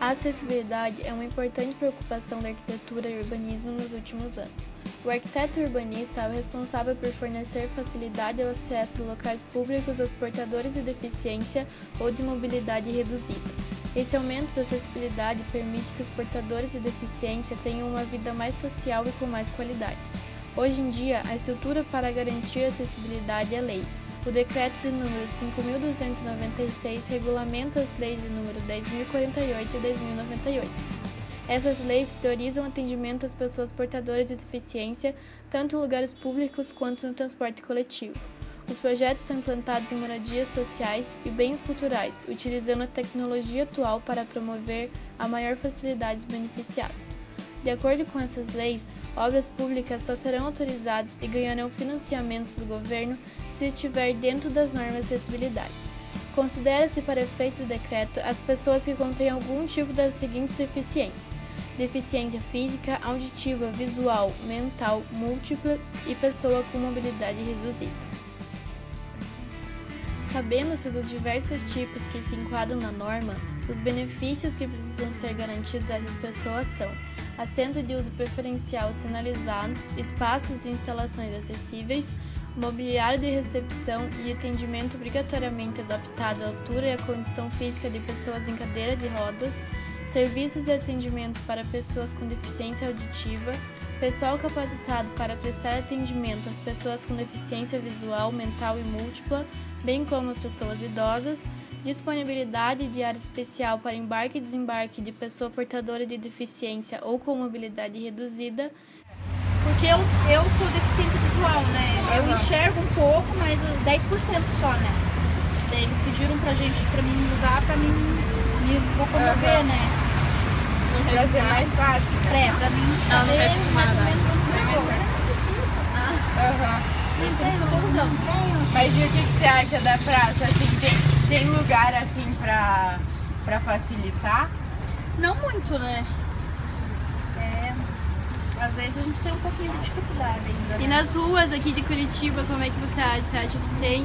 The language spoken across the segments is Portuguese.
A acessibilidade é uma importante preocupação da arquitetura e urbanismo nos últimos anos. O arquiteto urbanista é o responsável por fornecer facilidade ao acesso a locais públicos aos portadores de deficiência ou de mobilidade reduzida. Esse aumento da acessibilidade permite que os portadores de deficiência tenham uma vida mais social e com mais qualidade. Hoje em dia, a estrutura para garantir a acessibilidade é lei. O decreto de número 5.296 regulamenta as leis de número 10.048 e 10.098. Essas leis priorizam o atendimento às pessoas portadoras de deficiência, tanto em lugares públicos quanto no transporte coletivo. Os projetos são implantados em moradias sociais e bens culturais, utilizando a tecnologia atual para promover a maior facilidade dos beneficiados. De acordo com essas leis, obras públicas só serão autorizadas e ganharão financiamento do governo se estiver dentro das normas de acessibilidade. Considera-se para efeito do decreto as pessoas que contêm algum tipo das seguintes deficiências: deficiência física, auditiva, visual, mental, múltipla e pessoa com mobilidade reduzida. Sabendo-se dos diversos tipos que se enquadram na norma, os benefícios que precisam ser garantidos a essas pessoas são: assento de uso preferencial sinalizados, espaços e instalações acessíveis, mobiliário de recepção e atendimento obrigatoriamente adaptado à altura e à condição física de pessoas em cadeira de rodas, serviços de atendimento para pessoas com deficiência auditiva, pessoal capacitado para prestar atendimento às pessoas com deficiência visual, mental e múltipla, bem como pessoas idosas, disponibilidade de área especial para embarque e desembarque de pessoa portadora de deficiência ou com mobilidade reduzida. Porque eu sou deficiente visual, né? Eu enxergo um pouco, mas 10% só, né? Daí eles pediram pra mim usar, pra mim me locomover, né? Pra ser mais fácil, né? Pra mim saber mais ou menos onde eu por isso que eu tô usando. Mas e o que você acha da praça? Assim, tem lugar assim pra facilitar? Não muito, né? Às vezes a gente tem um pouquinho de dificuldade ainda, né? E nas ruas aqui de Curitiba, como é que você acha? Você acha que tem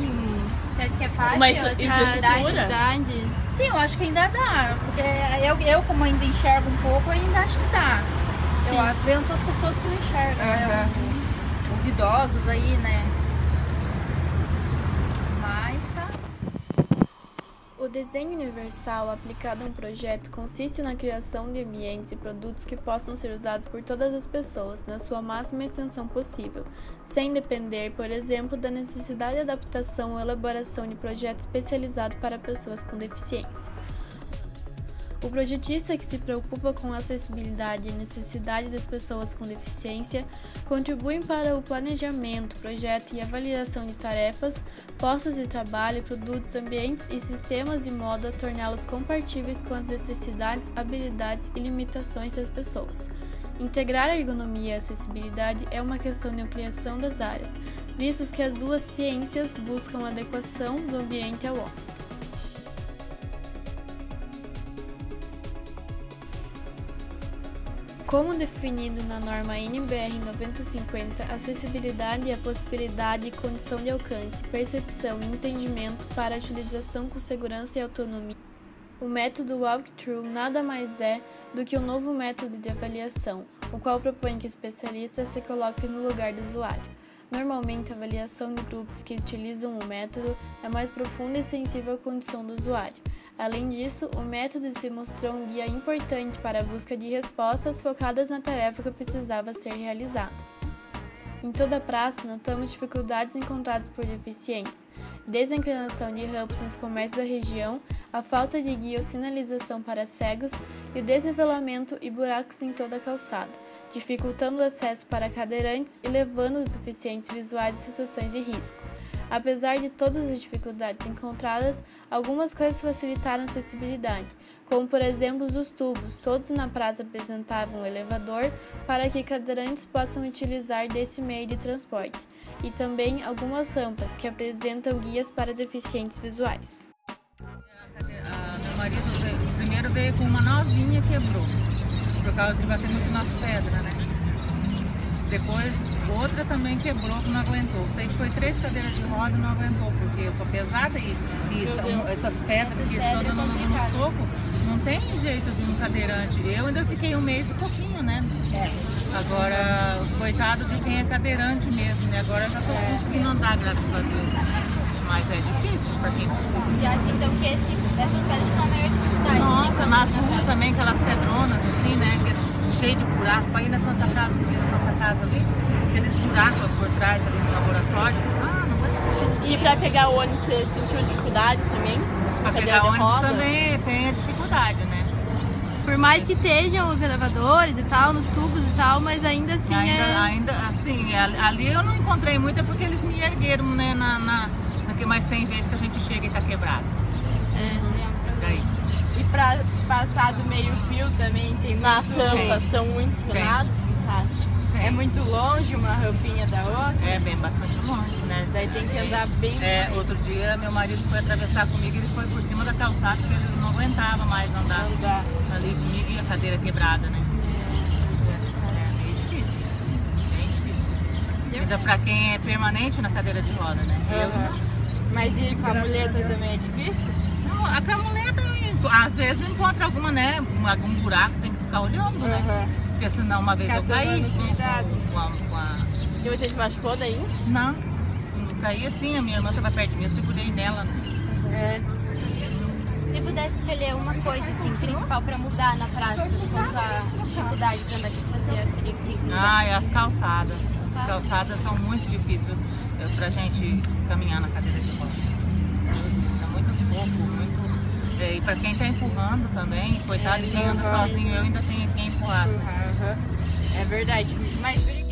Você acha que é fácil? Mas a acessibilidade? Sim, eu acho que ainda dá. Porque eu como ainda enxergo um pouco, ainda acho que dá. Eu penso as pessoas que não enxergam, né? Os idosos aí, né? Mas tá. O desenho universal aplicado a um projeto consiste na criação de ambientes e produtos que possam ser usados por todas as pessoas, na sua máxima extensão possível, sem depender, por exemplo, da necessidade de adaptação ou elaboração de projeto especializado para pessoas com deficiência. O projetista que se preocupa com a acessibilidade e necessidade das pessoas com deficiência contribui para o planejamento, projeto e avaliação de tarefas, postos de trabalho, produtos, ambientes e sistemas de modo a torná-los compatíveis com as necessidades, habilidades e limitações das pessoas. Integrar a ergonomia e a acessibilidade é uma questão de ampliação das áreas, visto que as duas ciências buscam a adequação do ambiente ao homem. Como definido na norma NBR 9050, acessibilidade é a possibilidade e condição de alcance, percepção e entendimento para a utilização com segurança e autonomia. O método Walkthrough nada mais é do que um novo método de avaliação, o qual propõe que o especialista se coloque no lugar do usuário. Normalmente, a avaliação de grupos que utilizam o método é mais profunda e sensível à condição do usuário. Além disso, o método se mostrou um guia importante para a busca de respostas focadas na tarefa que precisava ser realizada. Em toda a praça, notamos dificuldades encontradas por deficientes, desde a inclinação de rampas nos comércios da região, a falta de guia ou sinalização para cegos e o desnivelamento e buracos em toda a calçada, dificultando o acesso para cadeirantes e levando os deficientes visuais a situações de risco. Apesar de todas as dificuldades encontradas, algumas coisas facilitaram a acessibilidade, como por exemplo os tubos, todos na praça apresentavam um elevador para que cadeirantes possam utilizar desse meio de transporte, e também algumas rampas que apresentam guias para deficientes visuais. Meu marido primeiro veio com uma novinha e quebrou, por causa de bater muito nas pedras, né? Depois outra também quebrou, que não aguentou. Sei que foi 3 cadeiras de roda e não aguentou, porque eu sou pesada e essas pedras que só dando no soco, não tem jeito de um cadeirante. Eu ainda fiquei 1 mês e pouquinho, né? Agora, coitado de quem é cadeirante mesmo, né? Agora eu já tô conseguindo andar, graças a Deus. Mas é difícil para quem precisa. Você acha então que essas pedras são a maior dificuldade? Nossa, nas ruas também, aquelas pedronas assim, né? Que é cheio de buraco. Para ir na Santa Casa, ali, aqueles buracos por trás ali no laboratório. Não é. E para pegar o ônibus, você sentiu dificuldade também? Para pegar o ônibus também tem a dificuldade, né? Por mais que estejam os elevadores e tal, nos tubos e tal, mas ainda assim ainda assim, ali eu não encontrei muito, é porque eles me ergueram, né, mas tem vezes que a gente chega e tá quebrado. Daí. E pra passar do meio fio também tem Na muito... rampa são muito pesados, sabe? É muito longe uma rampinha da outra? É bem bastante longe, né? Daí tem que andar bem... Outro dia meu marido foi atravessar comigo e ele foi por cima da calçada porque ele não aguentava mais andar ali comigo e a cadeira quebrada, né? É meio difícil. Bem difícil. Ainda pra quem é permanente na cadeira de roda, né? Mas e com a muleta também é difícil? Não, a muleta, às vezes encontra alguma, né? Algum buraco, tem que ficar olhando, né? Porque senão uma vez eu caí com a... E você se machucou daí? Não, caí assim, a minha irmã estava perto de mim, eu segurei nela, né? Se pudesse escolher uma coisa assim, principal para mudar na praça, quanto à dificuldade de andar, o que você acharia que tinha que mudar? É as calçadas. As calçadas são muito difíceis pra gente caminhar na cadeira de rodas. É muito soco, muito... E pra quem tá empurrando também, coitado de quem anda sozinho, eu ainda tenho quem empurrar. É verdade. Mas